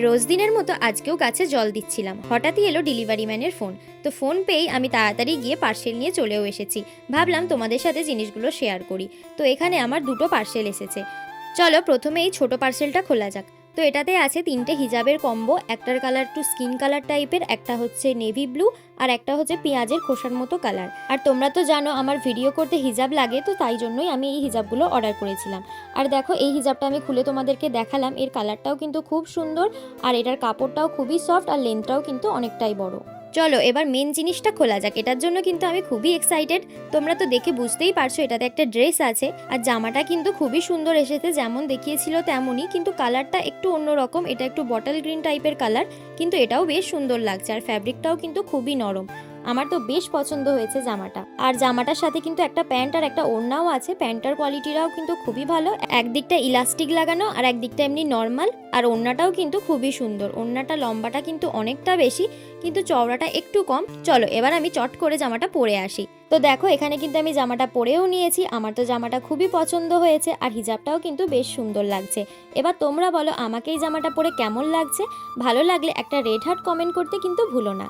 রোজ দিনের মতো আজকেও গাছে জল দিচ্ছিলাম, হঠাৎই এলো ডেলিভারি ম্যানের ফোন। তো ফোন পেয়েই আমি তাড়াতাড়ি গিয়ে পার্সেল নিয়ে চলেও এসেছি। ভাবলাম তোমাদের সাথে জিনিসগুলো শেয়ার করি। তো এখানে আমার দুটো পার্সেল এসেছে। চলো প্রথমে এই ছোট পার্সেলটা খোলা যাক। তো এটাতে আছে 3টে হিজাবের কম্বো, একটার কালার একটু স্কিন কালার টাইপের, একটা হচ্ছে নেভি ব্লু, আর একটা হচ্ছে পেঁয়াজের খোসার মতো কালার। আর তোমরা তো জানো আমার ভিডিও করতে হিজাব লাগে, তো তাই জন্যই আমি এই হিজাবগুলো অর্ডার করেছিলাম। আর দেখো এই হিজাবটা আমি খুলে তোমাদেরকে দেখালাম, এর কালারটাও কিন্তু খুব সুন্দর, আর এটার কাপড়টাও খুবই সফট, আর লেন্থটাও কিন্তু অনেকটাই বড়। চলো এবার মেন জিনিসটা খোলা যাক। এটার জন্য কিন্তু আমি খুবই এক্সাইটেড। তোমরা তো দেখে বুঝতেই পারছো এটাতে একটা ড্রেস আছে, আর জামাটা কিন্তু খুবই সুন্দর এসেছে, যেমন দেখিয়েছিল তেমনই, কিন্তু কালারটা একটু অন্যরকম। এটা একটু বটল গ্রিন টাইপের কালার, কিন্তু এটাও বেশ সুন্দর লাগছে, আর ফ্যাব্রিকটাও কিন্তু খুবই নরম। আমার তো বেশ পছন্দ হয়েছে জামাটা। আর জামাটার সাথে কিন্তু একটা প্যান্ট আর একটা ওড়নাও আছে। প্যান্টার কোয়ালিটিটাও কিন্তু খুবই ভালো, একদিকটা ইলাস্টিক লাগানো আর একদিকটা এমনি নর্মাল। আর ওড়নাটাও কিন্তু খুবই সুন্দর। ওড়নাটা লম্বাটা কিন্তু অনেকটা বেশি, কিন্তু চওড়াটা একটু কম। চলো এবার আমি চট করে জামাটা পরে আসি। তো দেখো এখানে কিন্তু আমি জামাটা পরেও নিয়েছি। আমার তো জামাটা খুবই পছন্দ হয়েছে, আর হিজাবটাও কিন্তু বেশ সুন্দর লাগছে। এবার তোমরা বলো আমাকে এই জামাটা পরে কেমন লাগছে। ভালো লাগলে একটা রেড হার্ট কমেন্ট করতে কিন্তু ভুলো না।